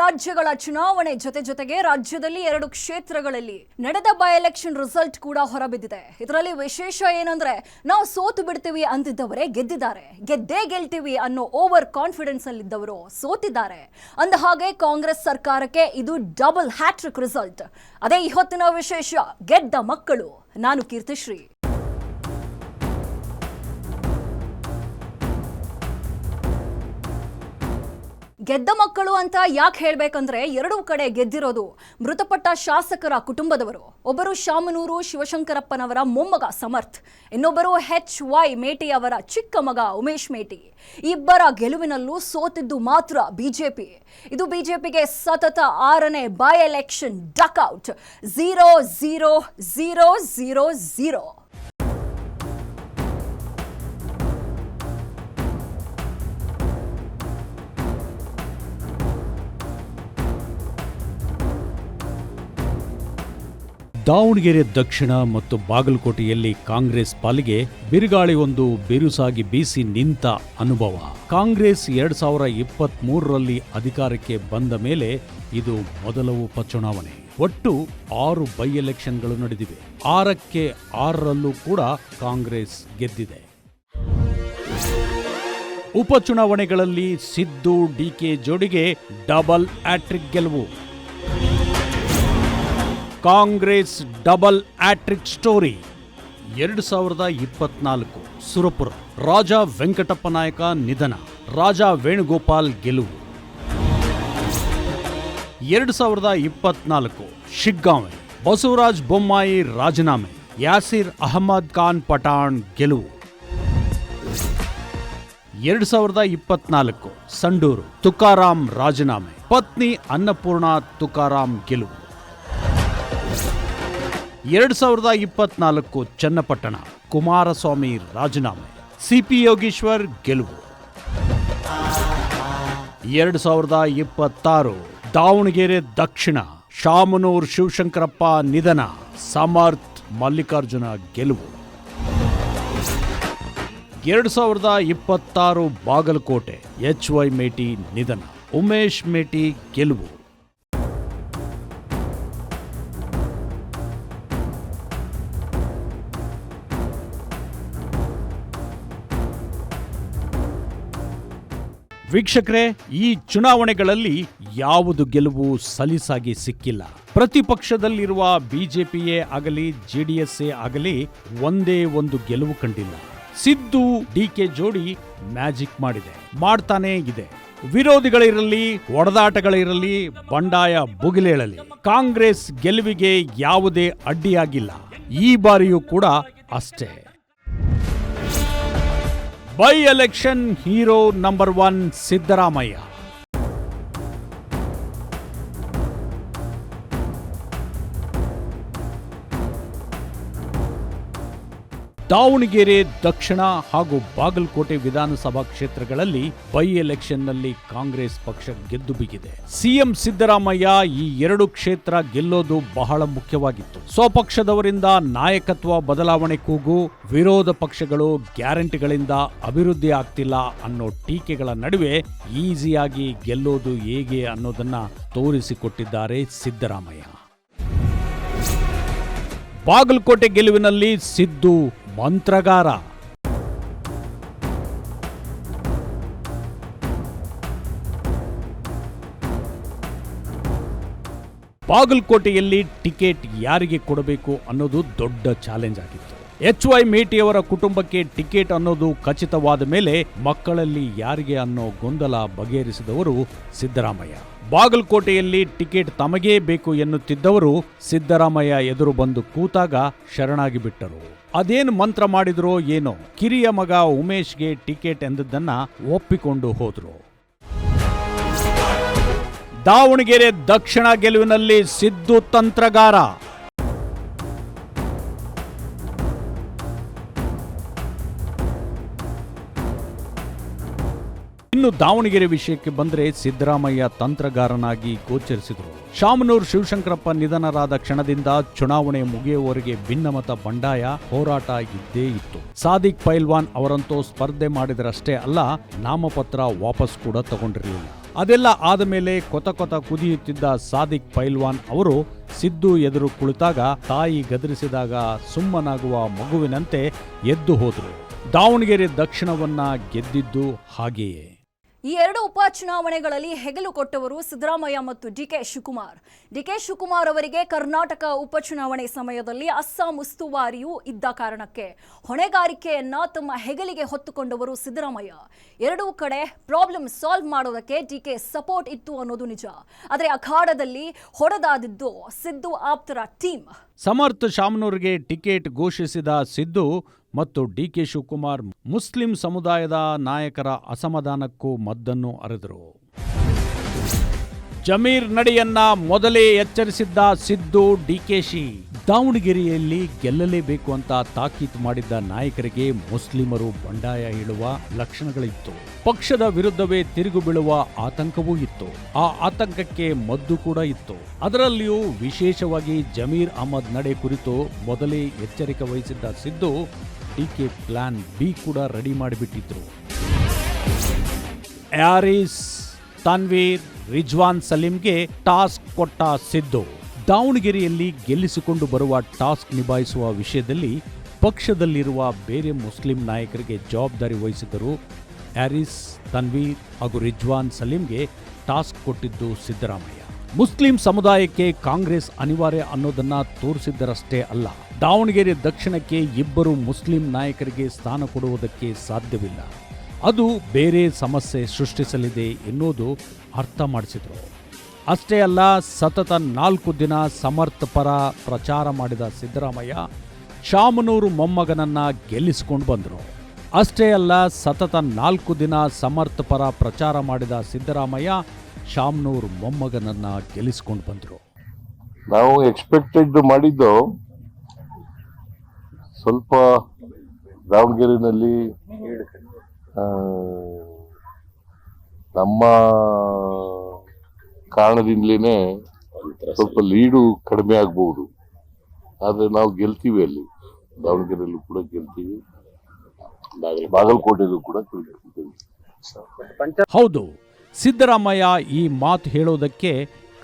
ರಾಜ್ಯಗಳ ಚುನಾವಣೆ ಜೊತೆಗೆ ರಾಜ್ಯದಲ್ಲಿ 2 ಕ್ಷೇತ್ರಗಳಲ್ಲಿ ನಡೆದ ಬೈ ಎಲೆಕ್ಷನ್ ರಿಸಲ್ಟ್ ಕೂಡ ಹೊರಬಿದ್ದಿದೆ. ಇದರಲ್ಲಿ ವಿಶೇಷ ಏನಂದ್ರೆ ನಾವು ಸೋತು ಬಿಡ್ತೀವಿ ಅಂತಿದ್ದವರೇ ಗೆದ್ದಿದ್ದಾರೆ, ಗೆದ್ದೇ ಗೆಲ್ತೀವಿ ಅನ್ನೋ ಓವರ್ ಕಾನ್ಫಿಡೆನ್ಸ್ ಅಲ್ಲಿದ್ದವರು ಸೋತಿದ್ದಾರೆ. ಅಂದ ಹಾಗೆ ಕಾಂಗ್ರೆಸ್ ಸರ್ಕಾರಕ್ಕೆ ಇದು ಡಬಲ್ ಹ್ಯಾಟ್ರಿಕ್ ರಿಸಲ್ಟ್. ಅದೇ ಇವತ್ತಿನ ವಿಶೇಷ. ಗೆದ್ದ ಮಕ್ಕಳು. ನಾನು ಕೀರ್ತಿಶ್ರೀ. ಗೆದ್ದ ಮಕ್ಕಳು ಅಂತ ಯಾಕೆ ಹೇಳಬೇಕಂದ್ರೆ ಎರಡೂ ಕಡೆ ಗೆದ್ದಿರೋದು ಮೃತಪಟ್ಟ ಶಾಸಕರ ಕುಟುಂಬದವರು. ಒಬ್ಬರು ಶಾಮನೂರು ಶಿವಶಂಕರಪ್ಪನವರ ಮೊಮ್ಮಗ ಸಮರ್ಥ್, ಇನ್ನೊಬ್ಬರು HY ಮೇಟಿ ಅವರ ಚಿಕ್ಕ ಮಗ ಉಮೇಶ್ ಮೇಟಿ. ಇಬ್ಬರ ಗೆಲುವಿನಲ್ಲೂ ಸೋತಿದ್ದು ಮಾತ್ರ ಬಿಜೆಪಿ. ಇದು ಬಿಜೆಪಿಗೆ ಸತತ 6ನೇ ಬೈ ಎಲೆಕ್ಷನ್ ಡಕ್ಔಟ್. 0-0-0-0-0. ದಾವಣಗೆರೆ ದಕ್ಷಿಣ ಮತ್ತು ಬಾಗಲಕೋಟೆಯಲ್ಲಿ ಕಾಂಗ್ರೆಸ್ ಪಾಲಿಗೆ ಬಿರುಗಾಳಿಯೊಂದು ಬಿರುಸಾಗಿ ಬೀಸಿ ನಿಂತ ಅನುಭವ. ಕಾಂಗ್ರೆಸ್ 2023ರಲ್ಲಿ ಅಧಿಕಾರಕ್ಕೆ ಬಂದ ಮೇಲೆ ಇದು ಮೊದಲ ಉಪಚುನಾವಣೆ. ಒಟ್ಟು 6 ಬೈ ಎಲೆಕ್ಷನ್ಗಳು ನಡೆದಿವೆ. 6ಕ್ಕೆ 6ರಲ್ಲೂ ಕೂಡ ಕಾಂಗ್ರೆಸ್ ಗೆದ್ದಿದೆ. ಉಪಚುನಾವಣೆಗಳಲ್ಲಿ ಸಿದ್ದು DK ಜೋಡಿಗೆ ಡಬಲ್ ಹ್ಯಾಟ್ರಿಕ್ ಗೆಲುವು. Congress double hattrick story. 2024 Surapura Raja Venkatappa Nayaka ನಿಧನ, ರಾಜಾ ವೇಣುಗೋಪಾಲ್ ಗೆಲುವು. 2024 ಶಿಗ್ಗಾಂವ್ ಬಸವರಾಜ ಬೊಮ್ಮಾಯಿ ರಾಜೀನಾಮೆ, ಯಾಸಿರ್ ಅಹಮದ್ ಖಾನ್ ಪಠಾಣ್ ಗೆಲುವು. 2024 ಸಂಡೂರು ತುಕಾರಾಂ ರಾಜೀನಾಮೆ, ಪತ್ನಿ ಅನ್ನಪೂರ್ಣ ತುಕಾರಾಂ ಗೆಲುವು. 2024 ಚನ್ನಪಟ್ಟಣ ಕುಮಾರಸ್ವಾಮಿ ರಾಜೀನಾಮೆ, ಸಿಪಿ ಯೋಗೀಶ್ವರ್ ಗೆಲುವು. 2026 ದಾವಣಗೆರೆ ದಕ್ಷಿಣ ಶಾಮನೂರು ಶಿವಶಂಕರಪ್ಪ ನಿಧನ, ಸಮರ್ಥ್ ಮಲ್ಲಿಕಾರ್ಜುನ ಗೆಲುವು. 2026 ಬಾಗಲಕೋಟೆ HY ಮೇಟಿ ನಿಧನ, ಉಮೇಶ್ ಮೇಟಿ ಗೆಲುವು. ವೀಕ್ಷಕರೇ, ಈ ಚುನಾವಣೆಗಳಲ್ಲಿ ಯಾವುದು ಗೆಲುವು ಸಲೀಸಾಗಿ ಸಿಕ್ಕಿಲ್ಲ. ಪ್ರತಿಪಕ್ಷದಲ್ಲಿರುವ ಬಿಜೆಪಿಯೇ ಆಗಲಿ JDSಯೇ ಆಗಲಿ ಒಂದೇ ಒಂದು ಗೆಲುವು ಕಂಡಿಲ್ಲ. ಸಿದ್ದು DK ಜೋಡಿ ಮ್ಯಾಜಿಕ್ ಮಾಡ್ತಾನೇ ಇದೆ. ವಿರೋಧಿಗಳಿರಲಿ, ಒಡೆದಾಟಗಳಿರಲಿ, ಬಂಡಾಯ ಭುಗಿಲೇಳಲಿ, ಕಾಂಗ್ರೆಸ್ ಗೆಲುವಿಗೆ ಯಾವುದೇ ಅಡ್ಡಿಯಾಗಿಲ್ಲ. ಈ ಬಾರಿಯೂ ಕೂಡ ಅಷ್ಟೇ. By election hero number 1 Siddaramaiah. Davanagere ದಕ್ಷಿಣ ಹಾಗೂ ಬಾಗಲಕೋಟೆ ವಿಧಾನಸಭಾ ಕ್ಷೇತ್ರಗಳಲ್ಲಿ ಬೈ ಎಲೆಕ್ಷನ್ನಲ್ಲಿ ಕಾಂಗ್ರೆಸ್ ಪಕ್ಷ ಗೆದ್ದು ಬಿಗಿದೆ. ಸಿಎಂ ಸಿದ್ದರಾಮಯ್ಯ ಈ 2 ಕ್ಷೇತ್ರ ಗೆಲ್ಲೋದು ಬಹಳ ಮುಖ್ಯವಾಗಿತ್ತು. ಸ್ವಪಕ್ಷದವರಿಂದ ನಾಯಕತ್ವ ಬದಲಾವಣೆ ಕೂಗು, ವಿರೋಧ ಪಕ್ಷಗಳು ಗ್ಯಾರಂಟಿಗಳಿಂದ ಅಭಿವೃದ್ಧಿ ಆಗ್ತಿಲ್ಲ ಅನ್ನೋ ಟೀಕೆಗಳ ನಡುವೆ ಈಸಿಯಾಗಿ ಗೆಲ್ಲೋದು ಹೇಗೆ ಅನ್ನೋದನ್ನ ತೋರಿಸಿಕೊಟ್ಟಿದ್ದಾರೆ ಸಿದ್ದರಾಮಯ್ಯ. ಬಾಗಲಕೋಟೆ ಗೆಲುವಿನಲ್ಲಿ ಸಿದ್ದು ಮಂತ್ರಗಾರ. ಬಾಗಲಕೋಟೆಯಲ್ಲಿ ಟಿಕೆಟ್ ಯಾರಿಗೆ ಕೊಡಬೇಕು ಅನ್ನೋದು ದೊಡ್ಡ ಚಾಲೆಂಜ್ ಆಗಿತ್ತು. HY ಮೇಟಿಯವರ ಕುಟುಂಬಕ್ಕೆ ಟಿಕೆಟ್ ಅನ್ನೋದು ಖಚಿತವಾದ ಮೇಲೆ ಮಕ್ಕಳಲ್ಲಿ ಯಾರಿಗೆ ಅನ್ನೋ ಗೊಂದಲ ಬಗೆಹರಿಸಿದವರು ಸಿದ್ದರಾಮಯ್ಯ. ಬಾಗಲಕೋಟೆಯಲ್ಲಿ ಟಿಕೆಟ್ ತಮಗೇ ಬೇಕು ಎನ್ನುತ್ತಿದ್ದವರು ಸಿದ್ದರಾಮಯ್ಯ ಎದುರು ಬಂದು ಕೂತಾಗ ಶರಣಾಗಿ ಬಿಟ್ಟರು. ಅದೇನು ಮಂತ್ರ ಮಾಡಿದ್ರೋ ಏನೋ, ಕಿರಿಯ ಮಗ ಉಮೇಶ್ಗೆ ಟಿಕೆಟ್ ಎಂದದ್ದನ್ನ ಒಪ್ಪಿಕೊಂಡು ಹೋದ್ರು. ದಾವಣಗೆರೆ ದಕ್ಷಿಣ ಗೆಲುವಿನಲ್ಲಿ ಸಿದ್ದು ತಂತ್ರಗಾರ. ಇನ್ನು ದಾವಣಗೆರೆ ವಿಷಯಕ್ಕೆ ಬಂದರೆ ಸಿದ್ದರಾಮಯ್ಯ ತಂತ್ರಗಾರನಾಗಿ ಗೋಚರಿಸಿದರು. ಶಾಮನೂರು ಶಿವಶಂಕರಪ್ಪ ನಿಧನರಾದ ಕ್ಷಣದಿಂದ ಚುನಾವಣೆ ಮುಗಿಯುವವರೆಗೆ ಭಿನ್ನಮತ ಬಂಡಾಯ ಹೋರಾಟ ಇದ್ದೇ ಇತ್ತು. ಸಾದಿಕ್ ಪೈಲ್ವಾನ್ ಅವರಂತೂ ಸ್ಪರ್ಧೆ ಮಾಡಿದರಷ್ಟೇ ಅಲ್ಲ, ನಾಮಪತ್ರ ವಾಪಸ್ ಕೂಡ ತಗೊಂಡಿರಲಿಲ್ಲ. ಅದೆಲ್ಲ ಆದ ಮೇಲೆ ಕೊತ ಕುದಿಯುತ್ತಿದ್ದ ಸಾದಿಕ್ ಪೈಲ್ವಾನ್ ಅವರು ಸಿದ್ದು ಎದುರು ಕುಳಿತಾಗ ತಾಯಿ ಗದರಿಸಿದಾಗ ಸುಮ್ಮನಾಗುವ ಮಗುವಿನಂತೆ ಎದ್ದು ಹೋದರು. ದಾವಣಗೆರೆ ದಕ್ಷಿಣವನ್ನ ಗೆದ್ದಿದ್ದು ಹಾಗೆಯೇ. ಈ ಎರಡು ಉಪಚುನಾವಣೆಗಳಲ್ಲಿ ಹೆಗಲು ಕೊಟ್ಟವರು ಸಿದ್ದರಾಮಯ್ಯ ಮತ್ತು ಡಿಕೆ ಶಿವಕುಮಾರ್ ಅವರಿಗೆ ಕರ್ನಾಟಕ ಉಪಚುನಾವಣೆ ಸಮಯದಲ್ಲಿ ಅಸ್ಸಾಂ ಉಸ್ತುವಾರಿಯೂ ಇದ್ದ ಕಾರಣಕ್ಕೆ ಹೊಣೆಗಾರಿಕೆಯನ್ನ ತಮ್ಮ ಹೆಗಲಿಗೆ ಹೊತ್ತುಕೊಂಡವರು ಸಿದ್ದರಾಮಯ್ಯ. ಎರಡೂ ಕಡೆ ಪ್ರಾಬ್ಲಮ್ ಸಾಲ್ವ್ ಮಾಡೋದಕ್ಕೆ ಡಿಕೆ ಸಪೋರ್ಟ್ ಇತ್ತು ಅನ್ನೋದು ನಿಜ. ಆದರೆ ಅಖಾಡದಲ್ಲಿ ಹೊಡೆದಾದಿದ್ದು ಸಿದ್ದು ಆಪ್ತರ ಟೀಮ್. ಸಮರ್ಥ ಶಾಮನೂರ್ಗೆ ಟಿಕೆಟ್ ಘೋಷಿಸಿದ ಸಿದ್ದು ಮತ್ತು ಡಿಕೆ ಶಿವಕುಮಾರ್ ಮುಸ್ಲಿಂ ಸಮುದಾಯದ ನಾಯಕರ ಅಸಮಾಧಾನಕ್ಕೂ ಮದ್ದನ್ನು ಅರೆದರು. ಜಮೀರ್ ನಡೆಯನ್ನ ಮೊದಲೇ ಎಚ್ಚರಿಸಿದ್ದ ಸಿದ್ದು ಡಿಕೆಶಿ. ದಾವಣಗೆರೆಯಲ್ಲಿ ಗೆಲ್ಲಲೇಬೇಕು ಅಂತ ತಾಕೀತು ಮಾಡಿದ್ದ ನಾಯಕರಿಗೆ ಮುಸ್ಲಿಮರು ಬಂಡಾಯ ಹೇಳುವ ಲಕ್ಷಣಗಳಿತ್ತು. ಪಕ್ಷದ ವಿರುದ್ಧವೇ ತಿರುಗು ಬೀಳುವ ಆತಂಕವೂ ಇತ್ತು. ಆ ಆತಂಕಕ್ಕೆ ಮದ್ದು ಕೂಡ ಇತ್ತು. ಅದರಲ್ಲಿಯೂ ವಿಶೇಷವಾಗಿ ಜಮೀರ್ ಅಹಮದ್ ನಡೆ ಕುರಿತು ಮೊದಲೇ ಎಚ್ಚರಿಕೆ ವಹಿಸಿದ್ದ ಸಿದ್ದು ಡಿಕೆ ಪ್ಲಾನ್ ಬಿ ಕೂಡ ರೆಡಿ ಮಾಡಿಬಿಟ್ಟಿದ್ರು. ಆರಿಸ್, ತನ್ವೀರ್, ರಿಜ್ವಾನ್ ಸಲೀಂಗೆ ಟಾಸ್ಕ್ ಕೊಟ್ಟ ಸಿದ್ದು. ದಾವಣಗೆರೆಯಲ್ಲಿ ಗೆಲ್ಲಿಸಿಕೊಂಡು ಬರುವ ಟಾಸ್ಕ್ ನಿಭಾಯಿಸುವ ವಿಷಯದಲ್ಲಿ ಪಕ್ಷದಲ್ಲಿರುವ ಬೇರೆ ಮುಸ್ಲಿಂ ನಾಯಕರಿಗೆ ಜವಾಬ್ದಾರಿ ವಹಿಸಿದರು. ಆರಿಸ್, ತನ್ವೀರ್ ಹಾಗೂ ರಿಜ್ವಾನ್ ಸಲೀಂಗೆ ಟಾಸ್ಕ್ ಕೊಟ್ಟಿದ್ದು ಸಿದ್ದರಾಮಯ್ಯ. ಮುಸ್ಲಿಂ ಸಮುದಾಯಕ್ಕೆ ಕಾಂಗ್ರೆಸ್ ಅನಿವಾರ್ಯ ಅನ್ನೋದನ್ನ ತೋರಿಸಿದ್ದರಷ್ಟೇ ಅಲ್ಲ, ದಾವಣಗೆರೆ ದಕ್ಷಿಣಕ್ಕೆ ಇಬ್ಬರು ಮುಸ್ಲಿಂ ನಾಯಕರಿಗೆ ಸ್ಥಾನ ಕೊಡುವುದಕ್ಕೆ ಸಾಧ್ಯವಿಲ್ಲ, ಅದು ಬೇರೆ ಸಮಸ್ಯೆ ಸೃಷ್ಟಿಸಲಿದೆ ಎನ್ನುವುದು ಅರ್ಥ ಮಾಡಿಸಿದ್ರು. ಅಷ್ಟೇ ಅಲ್ಲ, ಸತತ 4 ದಿನ ಸಮರ್ಥ ಪರ ಪ್ರಚಾರ ಮಾಡಿದ ಸಿದ್ದರಾಮಯ್ಯ ಶಾಮನೂರು ಮೊಮ್ಮಗನನ್ನ ಗೆಲ್ಲಿಸಿಕೊಂಡು ಬಂದರು. ಅಷ್ಟೇ ಅಲ್ಲ, ಸತತ 4 ದಿನ ಸಮರ್ಥ ಪರ ಪ್ರಚಾರ ಮಾಡಿದ ಸಿದ್ದರಾಮಯ್ಯ ಶಾಮನೂರು ಮೊಮ್ಮಗನನ್ನ ಗೆಲ್ಲಿಸಿಕೊಂಡು ಬಂದರು. ನಾವು ಎಕ್ಸ್ಪೆಕ್ಟೆಡ್ ಮಾಡಿದ್ದು ಸ್ವಲ್ಪ ದಾವಣಗೆರೆಯಲ್ಲಿ ನಮ್ಮ ಕಾರಣದಿಂದಲೇ ಸ್ವಲ್ಪ ಲೀಡು ಕಡಿಮೆ ಆಗ್ಬಹುದು. ಆದ್ರೆ ನಾವು ಗೆಲ್ತೀವಿ, ಅಲ್ಲಿ ದಾವಣಗೆರೆಯಲ್ಲೂ ಕೂಡ ಗೆಲ್ತೀವಿ, ಬಾಗಲಕೋಟೆಯಲ್ಲೂ ಕೂಡ ಗೆಲ್ತೀವಿ. ಹೌದು, ಸಿದ್ದರಾಮಯ್ಯ ಈ ಮಾತು ಹೇಳೋದಕ್ಕೆ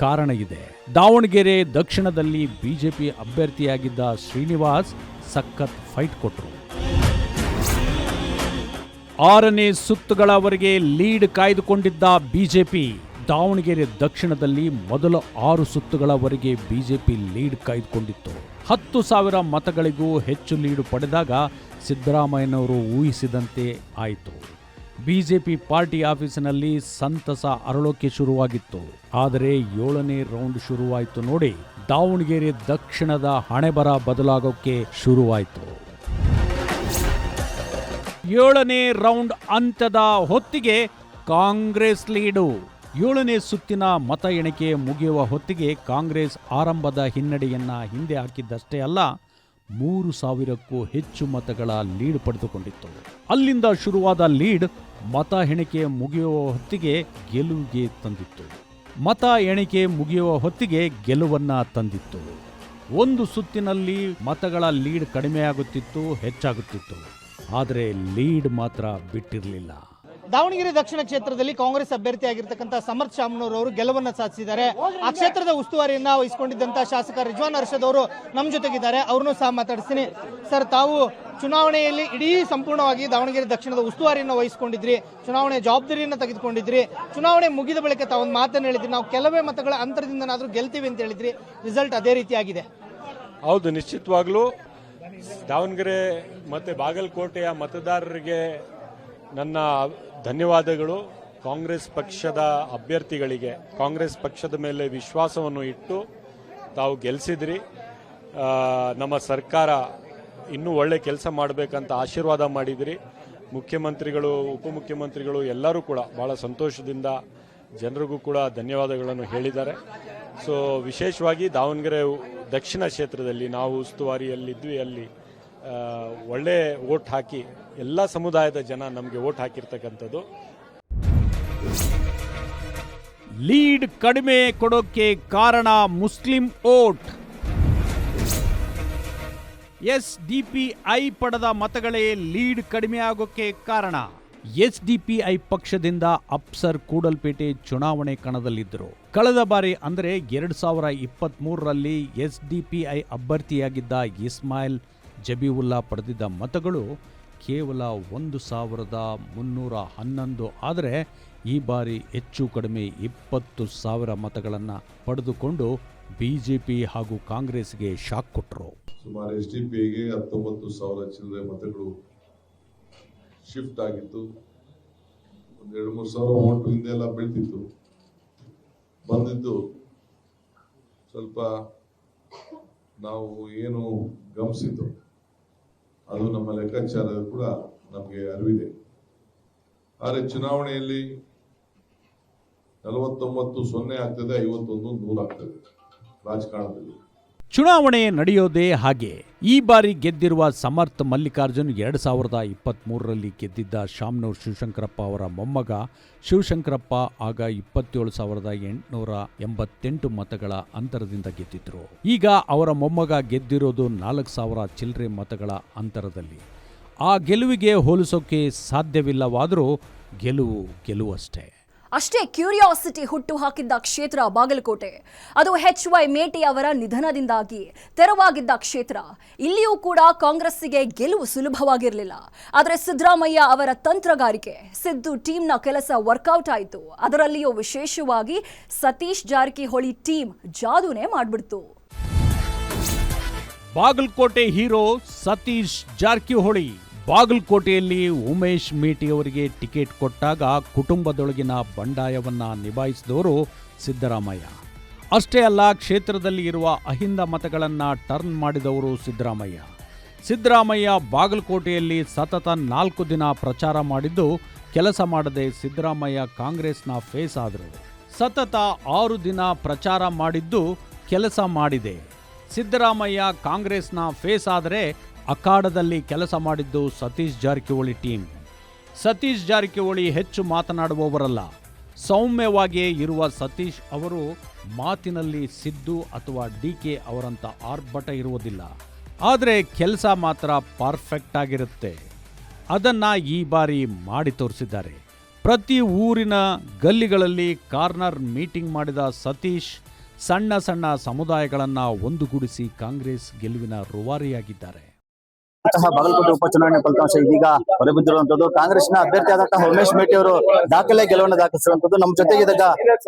ಕಾರಣ ಇದೆ. ದಾವಣಗೆರೆ ದಕ್ಷಿಣದಲ್ಲಿ ಬಿಜೆಪಿ ಅಭ್ಯರ್ಥಿಯಾಗಿದ್ದ ಶ್ರೀನಿವಾಸ್ ಸಖತ್ ಫೈಟ್ ಕೊಟ್ಟರು. 6ನೇ ಸುತ್ತುಗಳವರೆಗೆ ಲೀಡ್ ಕಾಯ್ದುಕೊಂಡಿದ್ದ ಬಿಜೆಪಿ ದಾವಣಗೆರೆ ದಕ್ಷಿಣದಲ್ಲಿ ಮೊದಲ 6 ಸುತ್ತುಗಳವರೆಗೆ ಬಿಜೆಪಿ ಲೀಡ್ ಕಾಯ್ದುಕೊಂಡಿತ್ತು. 10,000 ಮತಗಳಿಗೂ ಹೆಚ್ಚು ಲೀಡ್ ಪಡೆದಾಗ ಸಿದ್ದರಾಮಯ್ಯನವರು ಊಹಿಸಿದಂತೆ ಆಯಿತು. ಬಿಜೆಪಿ ಪಾರ್ಟಿ ಆಫೀಸಿನಲ್ಲಿ ಸಂತಸ ಅರಳೋಕೆ ಶುರುವಾಗಿತ್ತು. ಆದರೆ 7ನೇ ರೌಂಡ್ ಶುರುವಾಯಿತು ನೋಡಿ, ದಾವಣಗೆರೆ ದಕ್ಷಿಣದ ಹಣೆಬರ ಬದಲಾಗೋಕೆ ಶುರುವಾಯಿತು. 7ನೇ ರೌಂಡ್ ಅಂತ್ಯದ ಹೊತ್ತಿಗೆ ಕಾಂಗ್ರೆಸ್ ಲೀಡು. 7ನೇ ಸುತ್ತಿನ ಮತ ಎಣಿಕೆ ಮುಗಿಯುವ ಹೊತ್ತಿಗೆ ಕಾಂಗ್ರೆಸ್ ಆರಂಭದ ಹಿನ್ನಡೆಯನ್ನ ಹಿಂದೆ ಹಾಕಿದ್ದಷ್ಟೇ ಅಲ್ಲ, 3,000ಕ್ಕೂ ಹೆಚ್ಚು ಮತಗಳ ಲೀಡ್ ಪಡೆದುಕೊಂಡಿತ್ತು. ಅಲ್ಲಿಂದ ಶುರುವಾದ ಲೀಡ್ ಮತ ಎಣಿಕೆ ಮುಗಿಯುವ ಹೊತ್ತಿಗೆ ಗೆಲುವಿಗೆ ತಂದಿತ್ತು. ಮತ ಎಣಿಕೆ ಮುಗಿಯುವ ಹೊತ್ತಿಗೆ ಗೆಲುವನ್ನ ತಂದಿತ್ತು. ಒಂದು ಸುತ್ತಿನಲ್ಲಿ ಮತಗಳ ಲೀಡ್ ಕಡಿಮೆಯಾಗುತ್ತಿತ್ತು, ಹೆಚ್ಚಾಗುತ್ತಿತ್ತು, ಆದರೆ ಲೀಡ್ ಮಾತ್ರ ಬಿಟ್ಟಿರಲಿಲ್ಲ. ದಾವಣಗೆರೆ ದಕ್ಷಿಣ ಕ್ಷೇತ್ರದಲ್ಲಿ ಕಾಂಗ್ರೆಸ್ ಅಭ್ಯರ್ಥಿಯಾಗಿರ್ತಕ್ಕಂಥ ಸಮರ್ಥ ಶಾಮನೂರ್ ಅವರು ಗೆಲುವನ್ನು ಸಾಧಿಸಿದ್ದಾರೆ. ಆ ಕ್ಷೇತ್ರದ ಉಸ್ತುವಾರಿಯನ್ನ ವಹಿಸಿಕೊಂಡಿದ್ದಂತಹ ಶಾಸಕ ರಿಜ್ವಾನ್ ಅರ್ಷದ್ ಅವರು ನಮ್ಮ ಜೊತೆಗಿದ್ದಾರೆ. ಅವ್ರನ್ನೂ ಸಹ ಮಾತಾಡಿಸ್ತೀನಿ. ಸರ್, ತಾವು ಚುನಾವಣೆಯಲ್ಲಿ ಇಡೀ ಸಂಪೂರ್ಣವಾಗಿ ದಾವಣಗೆರೆ ದಕ್ಷಿಣದ ಉಸ್ತುವಾರಿಯನ್ನು ವಹಿಸಿಕೊಂಡಿದ್ರಿ, ಚುನಾವಣೆ ಜವಾಬ್ದಾರಿಯನ್ನು ತೆಗೆದುಕೊಂಡಿದ್ರಿ. ಚುನಾವಣೆ ಮುಗಿದ ಬಳಿಕ ತಾವೊಂದು ಮಾತನ್ನು ಹೇಳಿದ್ರಿ, ನಾವು ಕೆಲವೇ ಮತಗಳ ಅಂತರದಿಂದನಾದ್ರೂ ಗೆಲ್ತೀವಿ ಅಂತ ಹೇಳಿದ್ರಿ. ರಿಸಲ್ಟ್ ಅದೇ ರೀತಿಯಾಗಿದೆ. ಹೌದು, ನಿಶ್ಚಿತವಾಗ್ಲೂ ದಾವಣಗೆರೆ ಮತ್ತೆ ಬಾಗಲಕೋಟೆಯ ಮತದಾರರಿಗೆ ನನ್ನ ಧನ್ಯವಾದಗಳು. ಕಾಂಗ್ರೆಸ್ ಪಕ್ಷದ ಅಭ್ಯರ್ಥಿಗಳಿಗೆ ಕಾಂಗ್ರೆಸ್ ಪಕ್ಷದ ಮೇಲೆ ವಿಶ್ವಾಸವನ್ನು ಇಟ್ಟು ತಾವು ಗೆಲ್ಲಿಸಿದ್ರಿ. ನಮ್ಮ ಸರ್ಕಾರ ಇನ್ನೂ ಒಳ್ಳೆ ಕೆಲಸ ಮಾಡಬೇಕಂತ ಆಶೀರ್ವಾದ ಮಾಡಿದ್ರಿ. ಮುಖ್ಯಮಂತ್ರಿಗಳು, ಉಪಮುಖ್ಯಮಂತ್ರಿಗಳು ಎಲ್ಲರೂ ಕೂಡ ಬಹಳ ಸಂತೋಷದಿಂದ ಜನರಿಗೂ ಕೂಡ ಧನ್ಯವಾದಗಳನ್ನು ಹೇಳಿದ್ದಾರೆ. ಸೊ ವಿಶೇಷವಾಗಿ ದಾವಣಗೆರೆ ದಕ್ಷಿಣ ಕ್ಷೇತ್ರದಲ್ಲಿ ನಾವು ಉಸ್ತುವಾರಿಯಲ್ಲಿದ್ವಿ, ಅಲ್ಲಿ ಒಳ್ಳೆ ವೋಟ್ ಹಾಕಿ ಎಲ್ಲ ಸಮುದಾಯದ ಜನ ನಮಗೆ ವೋಟ್ ಹಾಕಿರ್ತಕ್ಕಂಥದ್ದು. ಲೀಡ್ ಕಡಿಮೆ ಕೊಡೋಕೆ ಕಾರಣ ಮುಸ್ಲಿಂ ವೋಟ್. ಎಸ್ಡಿಪಿಐ ಪಡೆದ ಮತಗಳೇ ಲೀಡ್ ಕಡಿಮೆ ಆಗೋಕೆ ಕಾರಣ. ಎಸ್ಡಿಪಿಐ ಪಕ್ಷದಿಂದ ಅಪ್ಸರ್ ಕೂಡಲ್ಪೇಟೆ ಚುನಾವಣೆ ಕಣದಲ್ಲಿದ್ದರು. ಕಳೆದ ಬಾರಿ ಅಂದರೆ 2023ರಲ್ಲಿ ಎಸ್ಡಿಪಿಐ ಅಭ್ಯರ್ಥಿಯಾಗಿದ್ದ ಇಸ್ಮಾಯಿಲ್ ಜಬೀವುಲ್ಲಾ ಪಡೆದಿದ್ದ ಮತಗಳು ಕೇವಲ 1311 ಆದರೆ ಈ ಬಾರಿ ಹೆಚ್ಚು ಕಡಿಮೆ 20,000 ಮತಗಳನ್ನು ಪಡೆದುಕೊಂಡು ಬಿಜೆಪಿ ಹಾಗೂ ಕಾಂಗ್ರೆಸ್ಗೆ ಶಾಕ್ ಕೊಟ್ಟರು. ಸುಮಾರು ಎಸ್ಡಿಪಿಐಗೆ 19,000 ಚಿಲ್ಲರೆ ಮತಗಳು ಶಿಫ್ಟ್ ಆಗಿತ್ತು. 2-3 ಸಾವಿರ ಓಟು ಹಿಂದೆಲ್ಲ ಬೀಳ್ತಿತ್ತು. ಬಂದಿದ್ದು ಸ್ವಲ್ಪ ನಾವು ಏನು ಗಮನಿಸಿದ್ದು ಅದು ನಮ್ಮ ಲೆಕ್ಕಾಚಾರ ಕೂಡ ನಮಗೆ ಅರಿವಿದೆ. ಆದರೆ ಚುನಾವಣೆಯಲ್ಲಿ 49-0 ಆಗ್ತದೆ, 51-100 ಆಗ್ತದೆ ರಾಜಕಾರಣದಲ್ಲಿ. ಚುನಾವಣೆ ನಡೆಯೋದೇ ಹಾಗೆ. ಈ ಬಾರಿ ಗೆದ್ದಿರುವ ಸಮರ್ಥ ಮಲ್ಲಿಕಾರ್ಜುನ್ 2023ರಲ್ಲಿ ಗೆದ್ದಿದ್ದ ಶಾಮನೂರು ಶಿವಶಂಕರಪ್ಪ ಅವರ ಮೊಮ್ಮಗ ಶಿವಶಂಕರಪ್ಪ ಆಗ 27,888 ಮತಗಳ ಅಂತರದಿಂದ ಗೆದ್ದಿದ್ರು. ಈಗ ಅವರ ಮೊಮ್ಮಗ ಗೆದ್ದಿರೋದು 4,000 ಚಿಲ್ಲರೆ ಮತಗಳ ಅಂತರದಲ್ಲಿ. ಆ ಗೆಲುವಿಗೆ ಹೋಲಿಸೋಕೆ ಸಾಧ್ಯವಿಲ್ಲವಾದರೂ ಗೆಲುವಷ್ಟೇ. ಅಷ್ಟೇ ಕ್ಯೂರಿಯಾಸಿಟಿ ಹುಟ್ಟು ಹಾಕಿದ್ದ ಕ್ಷೇತ್ರ ಬಾಗಲಕೋಟೆ. ಅದು HY ಮೇಟಿ ಅವರ ನಿಧನದಿಂದಾಗಿ ತೆರವಾಗಿದ್ದ ಕ್ಷೇತ್ರ. ಇಲ್ಲಿಯೂ ಕೂಡ ಕಾಂಗ್ರೆಸ್ಸಿಗೆ ಗೆಲುವು ಸುಲಭವಾಗಿರಲಿಲ್ಲ. ಆದರೆ ಸಿದ್ದರಾಮಯ್ಯ ಅವರ ತಂತ್ರಗಾರಿಕೆ, ಸಿದ್ದು ಟೀಮ್ನ ಕೆಲಸ ವರ್ಕೌಟ್ ಆಯಿತು. ಅದರಲ್ಲಿಯೂ ವಿಶೇಷವಾಗಿ ಸತೀಶ್ ಜಾರಕಿಹೊಳಿ ಟೀಮ್ ಜಾದೂನೇ ಮಾಡಿಬಿಡ್ತು. ಬಾಗಲಕೋಟೆ ಹೀರೋ ಸತೀಶ್ ಜಾರಕಿಹೊಳಿ. ಬಾಗಲಕೋಟೆಯಲ್ಲಿ ಉಮೇಶ್ ಮೇಟಿ ಅವರಿಗೆ ಟಿಕೆಟ್ ಕೊಟ್ಟಾಗ ಕುಟುಂಬದೊಳಗಿನ ಬಂಡಾಯವನ್ನ ನಿಭಾಯಿಸಿದವರು ಸಿದ್ದರಾಮಯ್ಯ. ಅಷ್ಟೇ ಅಲ್ಲ, ಕ್ಷೇತ್ರದಲ್ಲಿ ಇರುವ ಅಹಿಂದ ಮತಗಳನ್ನು ಟರ್ನ್ ಮಾಡಿದವರು ಸಿದ್ದರಾಮಯ್ಯ ಬಾಗಲಕೋಟೆಯಲ್ಲಿ ಸತತ 4 ದಿನ ಪ್ರಚಾರ ಮಾಡಿದ್ದು ಕೆಲಸ ಮಾಡದೆ ಸಿದ್ದರಾಮಯ್ಯ ಕಾಂಗ್ರೆಸ್ನ ಫೇಸ್ ಆದರು. ಸತತ 6 ದಿನ ಪ್ರಚಾರ ಮಾಡಿದ್ದು ಕೆಲಸ ಮಾಡಿದೆ. ಸಿದ್ದರಾಮಯ್ಯ ಕಾಂಗ್ರೆಸ್ನ ಫೇಸ್ ಆದರೆ ಅಖಾಡದಲ್ಲಿ ಕೆಲಸ ಮಾಡಿದ್ದು ಸತೀಶ್ ಜಾರಕಿಹೊಳಿ ಟೀಮ್. ಸತೀಶ್ ಜಾರಕಿಹೊಳಿ ಹೆಚ್ಚು ಮಾತನಾಡುವವರಲ್ಲ. ಸೌಮ್ಯವಾಗಿಯೇ ಇರುವ ಸತೀಶ್ ಅವರು ಮಾತಿನಲ್ಲಿ ಸಿದ್ದು ಅಥವಾ DK ಅವರಂಥ ಆರ್ಭಟ ಇರುವುದಿಲ್ಲ. ಆದರೆ ಕೆಲಸ ಮಾತ್ರ ಪರ್ಫೆಕ್ಟ್ ಆಗಿರುತ್ತೆ. ಅದನ್ನು ಈ ಬಾರಿ ಮಾಡಿ ತೋರಿಸಿದ್ದಾರೆ. ಪ್ರತಿ ಊರಿನ ಗಲ್ಲಿಗಳಲ್ಲಿ ಕಾರ್ನರ್ ಮೀಟಿಂಗ್ ಮಾಡಿದ ಸತೀಶ್ ಸಣ್ಣ ಸಣ್ಣ ಸಮುದಾಯಗಳನ್ನು ಒಂದುಗೂಡಿಸಿ ಕಾಂಗ್ರೆಸ್ ಗೆಲುವಿನ ರೂವಾರಿಯಾಗಿದ್ದಾರೆ. ಬಾಗಲಕೋಟೆ ಉಪಚುನಾವಣೆ ಫಲಿತಾಂಶ ಇದೀಗ ಹೊರಬಿದ್ದಿರುವಂತದ್ದು. ಕಾಂಗ್ರೆಸ್ನ ಅಭ್ಯರ್ಥಿಯಾದಂತಹ ಉಮೇಶ್ ಮೇಟಿ ಅವರು ದಾಖಲೆ ಗೆಲುವನ್ನು ದಾಖಲಿಸಿರುವಂತದ್ದು. ನಮ್ಮ ಜೊತೆಗೆ ಇದ್ದಾಗ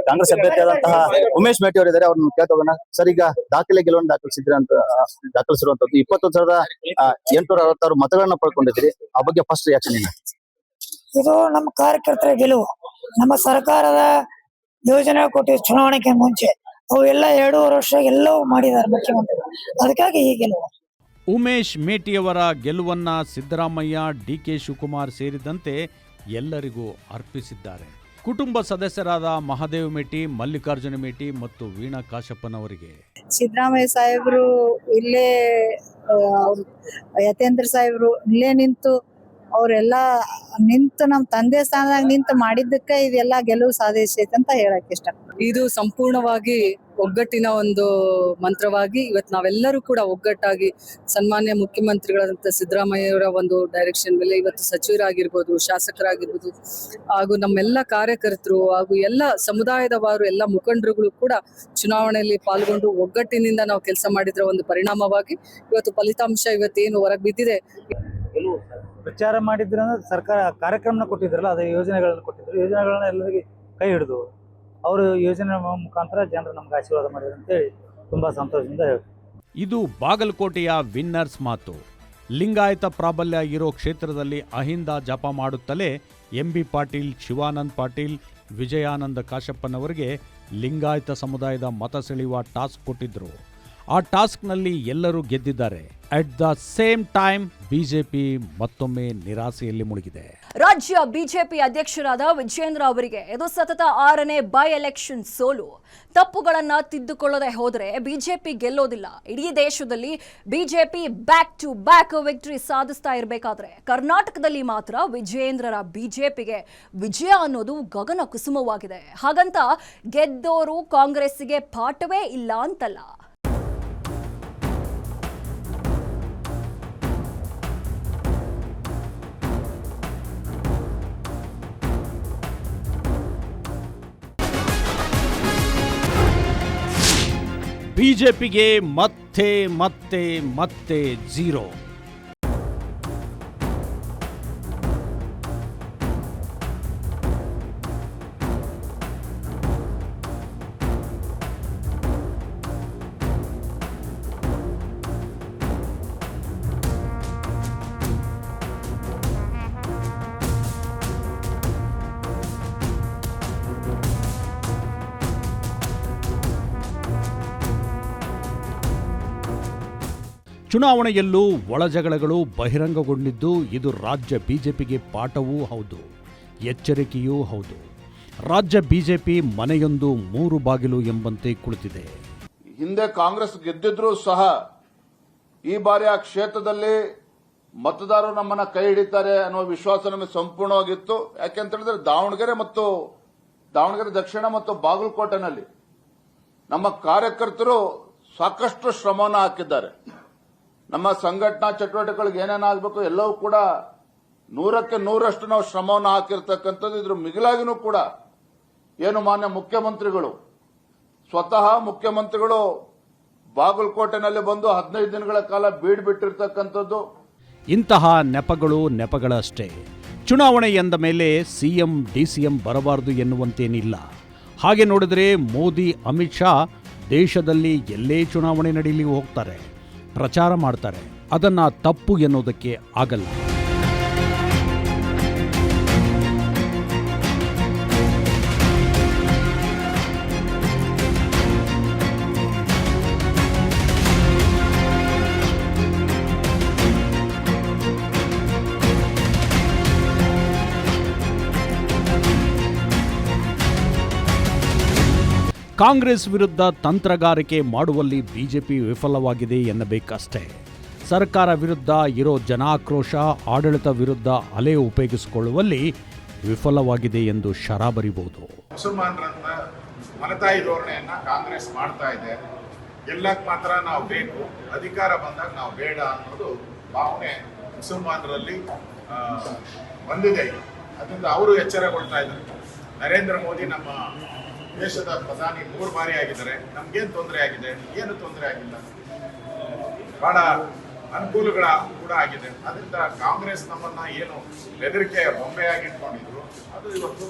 ಕಾಂಗ್ರೆಸ್ ಅಭ್ಯರ್ಥಿಯಾದಂತಹ ಉಮೇಶ್ ಮೇಟಿ ಅವರು ಇದ್ದಾರೆ. ಅವ್ರನ್ನ ಕೇಳ್ತೋಗೋಣ. ಸರ್, ಈಗ ದಾಖಲೆ ಗೆಲುವನ್ನು ದಾಖಲಿಸಿರುವಂತದ್ದು 21,866 ಮತಗಳನ್ನ ಪಡ್ಕೊಂಡಿದ್ರಿ. ಆ ಬಗ್ಗೆ ಫಸ್ಟ್ ರಿಯಾಕ್ಷನ್ ಏನು? ಇದು ನಮ್ಮ ಕಾರ್ಯಕರ್ತರ ಗೆಲುವು. ನಮ್ಮ ಸರ್ಕಾರದ ಯೋಜನೆ ಕೊಟ್ಟು ಚುನಾವಣೆಗೆ ಮುಂಚೆ ಅವು ಎಲ್ಲ 2.5 ವರ್ಷ ಎಲ್ಲವೂ ಮಾಡಿದ್ದಾರೆ ಮುಖ್ಯಮಂತ್ರಿ. ಅದಕ್ಕಾಗಿ ಈ ಗೆಲುವು. ಉಮೇಶ್ ಮೇಟಿಯವರ ಗೆಲುವನ್ನ ಸಿದ್ದರಾಮಯ್ಯ, DK ಶಿವಕುಮಾರ್ ಸೇರಿದಂತೆ ಎಲ್ಲರಿಗೂ ಅರ್ಪಿಸಿದ್ದಾರೆ. ಕುಟುಂಬ ಸದಸ್ಯರಾದ ಮಹಾದೇವ್ ಮೇಟಿ, ಮಲ್ಲಿಕಾರ್ಜುನ ಮೇಟಿ ಮತ್ತು ವೀಣಾ ಕಾಶಪ್ಪನವರಿಗೆ ಸಿದ್ದರಾಮಯ್ಯ ಸಾಹೇಬರು ಇಲ್ಲೇ, ಯತೇಂದ್ರ ಸಾಹೇಬರು ಇಲ್ಲೇ ನಿಂತು ಅವರೆಲ್ಲ ನಿಂತು ನಮ್ಮ ತಂದೆ ಸ್ಥಾನದಾಗ ನಿಂತು ಮಾಡಿದ್ದಕ್ಕೆ ಇದೆಲ್ಲ ಗೆಲುವು ಸಾಧಿಸೈತೆ ಅಂತ ಹೇಳಕ್ ಇಷ್ಟ. ಇದು ಸಂಪೂರ್ಣವಾಗಿ ಒಗ್ಗಟ್ಟಿನ ಒಂದು ಮಂತ್ರವಾಗಿ ಇವತ್ತು ನಾವೆಲ್ಲರೂ ಕೂಡ ಒಗ್ಗಟ್ಟಾಗಿ ಸನ್ಮಾನ್ಯ ಮುಖ್ಯಮಂತ್ರಿಗಳಾದಂಥ ಸಿದ್ದರಾಮಯ್ಯವರ ಒಂದು ಡೈರೆಕ್ಷನ್ ಮೇಲೆ ಇವತ್ತು ಸಚಿವರಾಗಿರ್ಬೋದು, ಶಾಸಕರಾಗಿರ್ಬೋದು, ಹಾಗೂ ನಮ್ಮೆಲ್ಲ ಕಾರ್ಯಕರ್ತರು ಹಾಗೂ ಎಲ್ಲ ಸಮುದಾಯದವರು, ಎಲ್ಲ ಮುಖಂಡರುಗಳು ಕೂಡ ಚುನಾವಣೆಯಲ್ಲಿ ಪಾಲ್ಗೊಂಡು ಒಗ್ಗಟ್ಟಿನಿಂದ ನಾವು ಕೆಲಸ ಮಾಡಿದ್ರ ಒಂದು ಪರಿಣಾಮವಾಗಿ ಇವತ್ತು ಫಲಿತಾಂಶ ಇವತ್ತೇನು ಹೊರಗೆ ಬಿದ್ದಿದೆ. ಪ್ರಚಾರ ಮಾಡಿದ್ರ ಸರ್ಕಾರ ಕಾರ್ಯಕ್ರಮನ ಕೊಟ್ಟಿದ್ರಲ್ಲ, ಅದೇ ಯೋಜನೆಗಳನ್ನ ಕೊಟ್ಟಿದ್ರು. ಯೋಜನೆಗಳನ್ನ ಎಲ್ಲರಿಗೆ ಕೈ ಹಿಡಿದು ಅವರು ಯೋಜನೆ ಮುಖಾಂತರ ಜನರು ನಮ್ಗೆ ಆಶೀರ್ವಾದ ಮಾಡಿದ್ರು ಅಂತೇಳಿ ತುಂಬಾ ಸಂತೋಷದಿಂದ ಹೇಳ್ತಾರೆ. ಇದು ಬಾಗಲಕೋಟೆಯ ವಿನ್ನರ್ಸ್ ಮಾತು. ಲಿಂಗಾಯತ ಪ್ರಾಬಲ್ಯ ಇರೋ ಕ್ಷೇತ್ರದಲ್ಲಿ ಅಹಿಂದ ಜಪ ಮಾಡುತ್ತಲೇ MB ಪಾಟೀಲ್, ಶಿವಾನಂದ್ ಪಾಟೀಲ್, ವಿಜಯಾನಂದ ಕಾಶಪ್ಪನವರಿಗೆ ಲಿಂಗಾಯತ ಸಮುದಾಯದ ಮತ ಸೆಳೆಯುವ ಟಾಸ್ಕ್ ಕೊಟ್ಟಿದ್ರು. ಆ ಟಾಸ್ಕ್ನಲ್ಲಿ ಎಲ್ಲರೂ ಗೆದ್ದಿದ್ದಾರೆ. At the same time BJP ಮತ್ತೊಮ್ಮೆ ನಿರಾಸೆಯಲ್ಲಿ ಮುಳುಗಿದೆ. ರಾಜ್ಯ ಬಿಜೆಪಿ ಅಧ್ಯಕ್ಷರಾದ ವಿಜೇಂದ್ರ ಅವರಿಗೆ ಇದು ಸತತ 6ನೇ ಬೈ ಎಲೆಕ್ಷನ್ ಸೋಲು. ತಪ್ಪುಗಳನ್ನ ತಿದ್ದುಕೊಳ್ಳದೆ ಹೋದರೆ ಬಿಜೆಪಿ ಗೆಲ್ಲೋದಿಲ್ಲ. ಇಡೀ ದೇಶದಲ್ಲಿ BJP back to back victory ಸಾಧಿಸ್ತಾ ಇರಬೇಕಾದ್ರೆ ಕರ್ನಾಟಕದಲ್ಲಿ ಮಾತ್ರ ವಿಜೇಂದ್ರರ ಬಿಜೆಪಿಗೆ ವಿಜಯ ಅನ್ನೋದು ಗಗನ ಕುಸುಮವಾಗಿದೆ. ಹಾಗಂತ ಗೆದ್ದೋರು ಕಾಂಗ್ರೆಸ್ಸಿಗೆ ಪಾಠವೇ ಇಲ್ಲ ಅಂತಲ್ಲ. ಬಿಜೆಪಿಗೆ ಮತ್ತೆ ಮತ್ತೆ ಮತ್ತೆ ಝೀರೋ. ಚುನಾವಣೆಯಲ್ಲೂ ಒಳಜಗಳಗಳು ಬಹಿರಂಗಗೊಂಡಿದ್ದು ಇದು ರಾಜ್ಯ ಬಿಜೆಪಿಗೆ ಪಾಠವೂ ಹೌದು, ಎಚ್ಚರಿಕೆಯೂ ಹೌದು. ರಾಜ್ಯ ಬಿಜೆಪಿ ಮನೆಯೊಂದು ಮೂರು ಬಾಗಿಲು ಎಂಬಂತೆ ಕುಳಿತಿದೆ. ಹಿಂದೆ ಕಾಂಗ್ರೆಸ್ ಗೆದ್ದಿದ್ರೂ ಸಹ ಈ ಬಾರಿ ಆ ಕ್ಷೇತ್ರದಲ್ಲಿ ಮತದಾರರು ನಮ್ಮನ್ನ ಕೈ ಹಿಡಿತಾರೆ ಅನ್ನೋ ವಿಶ್ವಾಸ ನಮಗೆ ಸಂಪೂರ್ಣವಾಗಿತ್ತು. ಯಾಕೆಂತ ಹೇಳಿದ್ರೆ ದಾವಣಗೆರೆ ದಕ್ಷಿಣ ಮತ್ತು ಬಾಗಲಕೋಟೆನಲ್ಲಿ ನಮ್ಮ ಕಾರ್ಯಕರ್ತರು ಸಾಕಷ್ಟು ಶ್ರಮವನ್ನು ಹಾಕಿದ್ದಾರೆ. ನಮ್ಮ ಸಂಘಟನಾ ಚಟುವಟಿಕೆಗಳಿಗೆ ಏನೇನಾಗಬೇಕು ಎಲ್ಲವೂ ಕೂಡ 100ಕ್ಕೆ 100ರಷ್ಟು ನಾವು ಶ್ರಮವನ್ನು ಹಾಕಿರ್ತಕ್ಕಂಥದ್ದು. ಇದ್ರ ಮಿಗಿಲಾಗಿನೂ ಕೂಡ ಏನು ಮಾನ್ಯ ಮುಖ್ಯಮಂತ್ರಿಗಳು ಸ್ವತಃ ಬಾಗಲಕೋಟೆನಲ್ಲಿ ಬಂದು 15 ದಿನಗಳ ಕಾಲ ಬೀಡ್ ಬಿಟ್ಟಿರ್ತಕ್ಕಂಥದ್ದು. ಇಂತಹ ನೆಪಗಳಷ್ಟೇ. ಚುನಾವಣೆ ಎಂದ ಮೇಲೆ ಸಿಎಂ ಡಿಸಿಎಂ ಬರಬಾರದು ಎನ್ನುವಂತೇನಿಲ್ಲ. ಹಾಗೆ ನೋಡಿದ್ರೆ ಮೋದಿ ಅಮಿತ್ ಶಾ ದೇಶದಲ್ಲಿ ಎಲ್ಲೇ ಚುನಾವಣೆ ನಡೀಲಿ ಹೋಗ್ತಾರೆ, ಪ್ರಚಾರ ಮಾಡ್ತಾರೆ. ಅದನ್ನ ತಪ್ಪು ಎನ್ನುವುದಕ್ಕೆ ಆಗಲ್ಲ. ಕಾಂಗ್ರೆಸ್ ವಿರುದ್ಧ ತಂತ್ರಗಾರಿಕೆ ಮಾಡುವಲ್ಲಿ ಬಿಜೆಪಿ ವಿಫಲವಾಗಿದೆ ಎನ್ನಬೇಕಷ್ಟೇ. ಸರ್ಕಾರ ವಿರುದ್ಧ ಇರೋ ಜನಾಕ್ರೋಶ ಆಡಳಿತ ವಿರುದ್ಧ ಅಲೆ ಉಪಯೋಗಿಸಿಕೊಳ್ಳುವಲ್ಲಿ ವಿಫಲವಾಗಿದೆ ಎಂದು ಶರಾಬರಿಬಹುದು. ಮುಸಲ್ಮಾನರನ್ನ ಮನತಾಯಿ ಧೋರಣೆಯನ್ನ ಕಾಂಗ್ರೆಸ್ ಮಾಡ್ತಾ ಇದೆ. ಗೆಲ್ಲಕ್ ಮಾತ್ರ ನಾವು ಬೇಕು, ಅಧಿಕಾರ ಬಂದಾಗ ನಾವು ಬೇಡ ಅನ್ನೋದು ಭಾವನೆ ಮುಸಲ್ಮಾನರಲ್ಲಿ ಬಂದಿದೆ. ಅದರಿಂದ ಅವರು ಎಚ್ಚರಗೊಳ್ತಾ ಇದ್ದಾರೆ. ನರೇಂದ್ರ ಮೋದಿ ನಮ್ಮ ದೇಶದ ಪ್ರಧಾನಿ 3 ಬಾರಿ ಆಗಿದ್ದಾರೆ. ನಮ್ಗೇನು ತೊಂದರೆ ಆಗಿದೆ? ಏನು ತೊಂದರೆ ಆಗಿಲ್ಲ. ಬಹಳ ಅನುಕೂಲಗಳ ಕೂಡ ಆಗಿದೆ. ಅದರಿಂದ ಕಾಂಗ್ರೆಸ್ ನಮ್ಮನ್ನ ಏನು ಬೆದರಿಕೆ ಬೊಂಬೆಯಾಗಿ ಇಟ್ಕೊಂಡಿದ್ರು ಅದು ಇವತ್ತು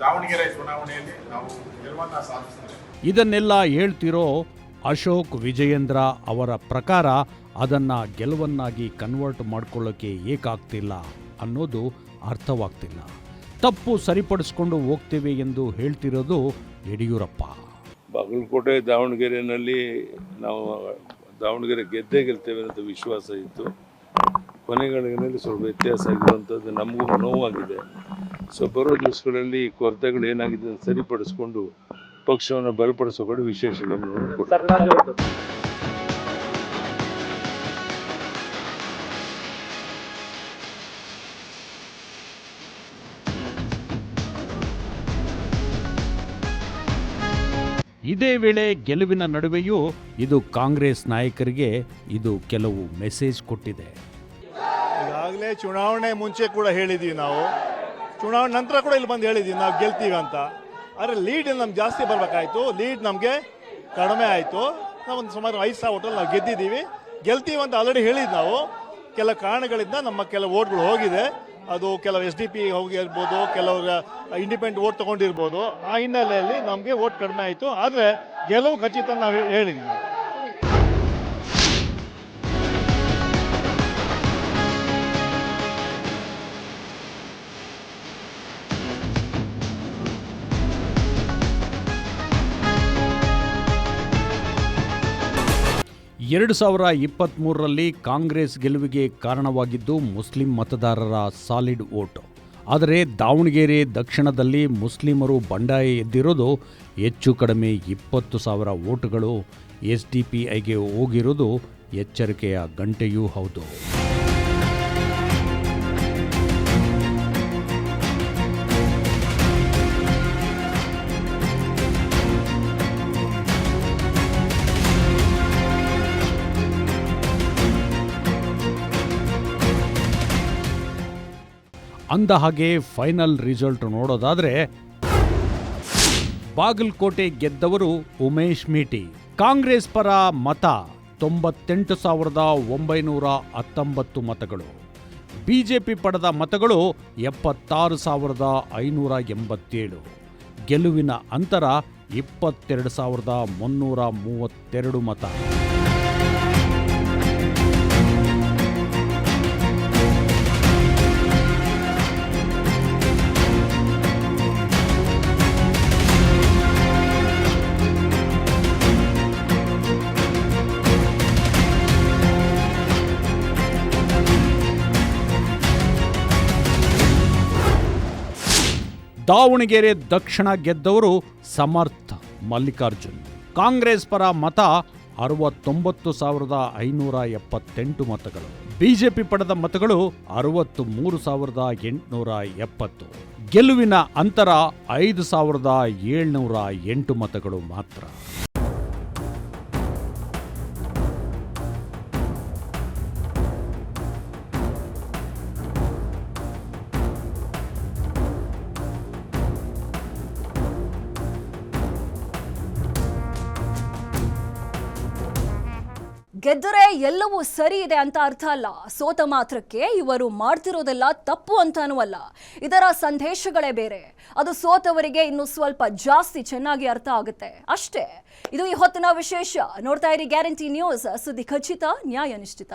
ದಾವಣಗೆರೆ ಚುನಾವಣೆಯಲ್ಲಿ ನಾವು ಗೆಲುವನ್ನ ಸಾಧಿಸ್ತೇವೆ. ಇದನ್ನೆಲ್ಲ ಹೇಳ್ತಿರೋ ಅಶೋಕ್ ವಿಜಯೇಂದ್ರ ಅವರ ಪ್ರಕಾರ ಅದನ್ನ ಗೆಲುವನ್ನಾಗಿ ಕನ್ವರ್ಟ್ ಮಾಡ್ಕೊಳ್ಳೋಕೆ ಏಕಾಗ್ತಿಲ್ಲ ಅನ್ನೋದು ಅರ್ಥವಾಗ್ತಿಲ್ಲ. ತಪ್ಪು ಸರಿಪಡಿಸ್ಕೊಂಡು ಹೋಗ್ತೇವೆ ಎಂದು ಹೇಳ್ತಿರೋದು ಯಡಿಯೂರಪ್ಪ. ಬಾಗಲಕೋಟೆ ದಾವಣಗೆರೆಯಲ್ಲಿ ನಾವು ದಾವಣಗೆರೆ ಗೆಲ್ತೇವೆ ಅಂತ ವಿಶ್ವಾಸ ಇತ್ತು. ಕೊನೆಗಳಿಗೆನಲ್ಲಿ ಸ್ವಲ್ಪ ವ್ಯತ್ಯಾಸ ಆಗಿರುವಂಥದ್ದು ನಮಗೂ ನೋವಾಗಿದೆ. ಸೊ ಬರೋ ದಿವಸಗಳಲ್ಲಿ ಕೊರತೆಗಳು ಏನಾಗಿದೆ ಅಂತ ಸರಿಪಡಿಸ್ಕೊಂಡು ಪಕ್ಷವನ್ನು ಬಲಪಡಿಸೋ ಕಡೆ ವಿಶೇಷ ಗಮನ ಕೊಡ್ತಾರೆ. ಇದೇ ವೇಳೆ ಗೆಲುವಿನ ನಡುವೆಯೂ ಇದು ಕಾಂಗ್ರೆಸ್ ನಾಯಕರಿಗೆ ಇದು ಕೆಲವು ಮೆಸೇಜ್ ಕೊಟ್ಟಿದೆ. ಈಗಾಗಲೇ ಚುನಾವಣೆ ಮುಂಚೆ ಕೂಡ ಹೇಳಿದ್ದೀವಿ, ನಾವು ಚುನಾವಣೆ ನಂತರ ಕೂಡ ಇಲ್ಲಿ ಬಂದು ಹೇಳಿದ್ದೀವಿ ನಾವು ಗೆಲ್ತೀವಿ ಅಂತ. ಆದರೆ ಲೀಡ್ ನಮ್ಗೆ ಜಾಸ್ತಿ ಬರಬೇಕಾಯ್ತು, ಲೀಡ್ ನಮಗೆ ಕಡಿಮೆ ಆಯಿತು. ನಾವೊಂದು ಸುಮಾರು 5,000 ಓಟಲ್ಲಿ ನಾವು ಗೆಲ್ತೀವಿ ಅಂತ ಆಲ್ರೆಡಿ ಹೇಳಿದ್ದು. ನಾವು ಕೆಲ ಕಾರಣಗಳಿಂದ ನಮ್ಮ ಕೆಲವು ಓಟ್ಗಳು ಹೋಗಿದೆ. ಅದು ಕೆಲವು SDP ಹೋಗಿರ್ಬೋದು, ಕೆಲವರು ಇಂಡಿಪೆಂಡೆಂಟ್ ಓಟ್ ತೊಗೊಂಡಿರ್ಬೋದು. ಆ ಹಿನ್ನೆಲೆಯಲ್ಲಿ ನಮಗೆ ಓಟ್ ಕಡಿಮೆ ಆಯಿತು. ಆದರೆ ಗೆಲುವು ಖಚಿತ ನಾವು ಹೇಳಿದ್ದೀವಿ. ಎರಡು 2023ರಲ್ಲಿ ಕಾಂಗ್ರೆಸ್ ಗೆಲುವಿಗೆ ಕಾರಣವಾಗಿದ್ದು ಮುಸ್ಲಿಂ ಮತದಾರರ ಸಾಲಿಡ್ ವೋಟ್. ಆದರೆ ದಾವಣಗೆರೆ ದಕ್ಷಿಣದಲ್ಲಿ ಮುಸ್ಲಿಮರು ಬಂಡಾಯ ಎದ್ದಿರೋದು ಹೆಚ್ಚು ಕಡಿಮೆ 20,000 ವೋಟ್ಗಳು SDPIಗೆ ಹೋಗಿರೋದು ಎಚ್ಚರಿಕೆಯ ಗಂಟೆಯೂ ಹೌದು. ಅಂದ ಹಾಗೆ ಫೈನಲ್ ರಿಸಲ್ಟ್ ನೋಡೋದಾದ್ರೆ ಬಾಗಲಕೋಟೆ ಗೆದ್ದವರು ಉಮೇಶ್ ಮೇಟಿ, ಕಾಂಗ್ರೆಸ್ ಪರ ಮತ 98,919 ಮತಗಳು. ಬಿಜೆಪಿ ಪಡೆದ ಮತಗಳು 76,587. ಗೆಲುವಿನ ಅಂತರ 22,332 ಮತ. ದಾವಣಗೆರೆ ದಕ್ಷಿಣ ಗೆದ್ದವರು ಸಮರ್ಥ ಮಲ್ಲಿಕಾರ್ಜುನ್. ಕಾಂಗ್ರೆಸ್ ಪರ ಮತ 69,578 ಮತಗಳು. ಬಿಜೆಪಿ ಪಡೆದ ಮತಗಳು 63,870. ಗೆಲುವಿನ ಅಂತರ 5,708 ಮತಗಳು ಮಾತ್ರ. ಗೆದ್ದರೆ ಎಲ್ಲವೂ ಸರಿ ಇದೆ ಅಂತ ಅರ್ಥ ಅಲ್ಲ. ಸೋತ ಮಾತ್ರಕ್ಕೆ ಇವರು ಮಾಡ್ತಿರೋದೆಲ್ಲ ತಪ್ಪು ಅಂತಾನೂ ಅಲ್ಲ. ಇದರ ಸಂದೇಶಗಳೇ ಬೇರೆ. ಅದು ಸೋತವರಿಗೆ ಇನ್ನು ಸ್ವಲ್ಪ ಜಾಸ್ತಿ ಚೆನ್ನಾಗಿ ಅರ್ಥ ಆಗುತ್ತೆ ಅಷ್ಟೇ. ಇದು ಈ ಹೊತ್ತಿನ ವಿಶೇಷ. ನೋಡ್ತಾ ಇರಿ ಗ್ಯಾರಂಟಿ ನ್ಯೂಸ್, ಸುದ್ದಿ ಖಚಿತ, ನ್ಯಾಯ ನಿಶ್ಚಿತ.